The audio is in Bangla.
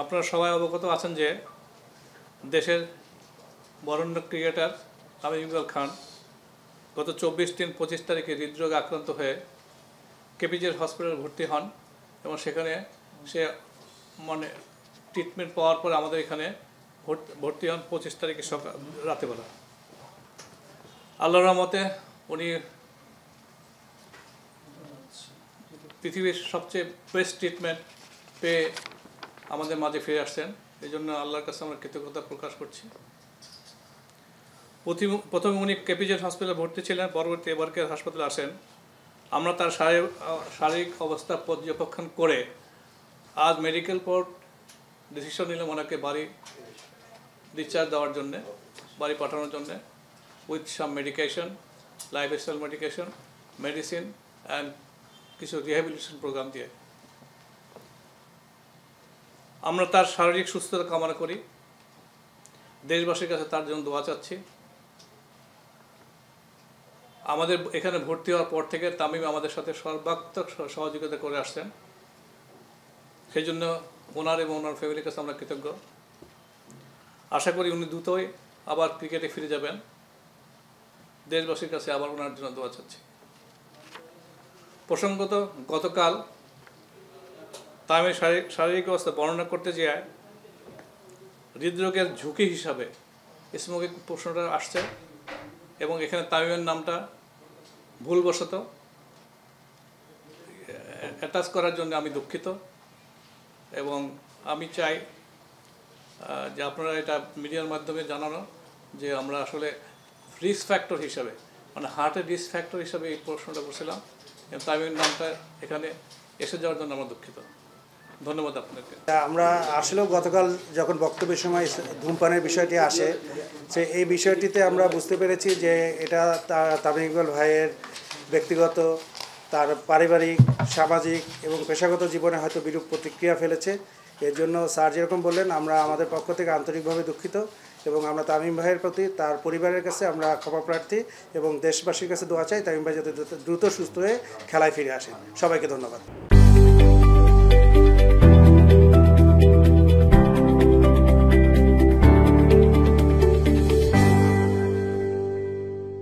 আপনারা সবাই অবগত আছেন যে দেশের বরেণ্য ক্রিকেটার তামিম ইকবাল খান গত 24-25 তারিখে হৃদরোগে আক্রান্ত হয়ে কেপিজের হসপিটালে ভর্তি হন এবং সেখানে সে মানে ট্রিটমেন্ট পাওয়ার পর আমাদের এখানে ভর্তি হন 25 তারিখে সকাল রাতেবেলা। আল্লাহর রহমতে উনি পৃথিবীর সবচেয়ে বেস্ট ট্রিটমেন্ট পেয়ে আমাদের মাঝে ফিরে আসছেন। এই জন্য আল্লাহর কাছে আমরা কৃতজ্ঞতা প্রকাশ করছি। প্রথমে উনি কেপিজেড হসপিটালে ভর্তি ছিলেন, পরবর্তী এবারকে হাসপাতালে আসেন। আমরা তার শারীরিক অবস্থা পর্যবেক্ষণ করে আজ মেডিকেল কোর্ট ডিসিশন নিলাম ওনাকে বাড়ি ডিসচার্জ দেওয়ার জন্যে, বাড়ি পাঠানোর জন্যে with some medication, lifestyle medication, medicine and কিছু রিহ্যাবিলিটেশন প্রোগ্রাম দিয়ে। আমরা তার শারীরিক সুস্থতা কামনা করি, দেশবাসীর কাছে তার জন্য দোয়া চাচ্ছি। আমাদের এখানে ভর্তি হওয়ার পর থেকে তামিম আমাদের সাথে সর্বাত্মক সহযোগিতা করে আসছেন, সেই জন্য ওনার এবং ওনার ফ্যামিলির কাছে আমরা কৃতজ্ঞ। আশা করি উনি দ্রুতই আবার ক্রিকেটে ফিরে যাবেন। দেশবাসীর কাছে আবার ওনার জন্য দোয়া চাচ্ছি। প্রসঙ্গত গতকাল তামিমের শারীরিক অবস্থা বর্ণনা করতে গিয়ে হৃদরোগের ঝুঁকি হিসাবে স্মোকিং প্রশ্নটা আসছে এবং এখানে তামিমের নামটা ভুলবশত অ্যাটাচ করার জন্য আমি দুঃখিত এবং আমি চাই যে আপনারা এটা মিডিয়ার মাধ্যমে জানানো যে আমরা আসলে রিস্ক ফ্যাক্টর হিসাবে মানে হার্টের রিস্ক ফ্যাক্টর হিসাবে এই প্রশ্নটা করছিলাম এবং তামিমের নামটা এখানে এসে যাওয়ার জন্য আমরা দুঃখিত। ধন্যবাদ আপনাকে। আমরা আসলেও গতকাল যখন বক্তব্যের সময় ধূমপানের বিষয়টি আসে, সে এই বিষয়টিতে আমরা বুঝতে পেরেছি যে এটা তামিম ইকবাল ভাইয়ের ব্যক্তিগত, তার পারিবারিক, সামাজিক এবং পেশাগত জীবনে হয়তো বিরূপ প্রতিক্রিয়া ফেলেছে। এর জন্য স্যার যেরকম বললেন, আমরা আমাদের পক্ষ থেকে আন্তরিকভাবে দুঃখিত এবং আমরা তামিম ভাইয়ের প্রতি, তার পরিবারের কাছে আমরা ক্ষমা প্রার্থী এবং দেশবাসীর কাছে দোয়া চাই তামিম ভাই যাতে দ্রুত সুস্থ হয়ে খেলায় ফিরে আসেন। সবাইকে ধন্যবাদ।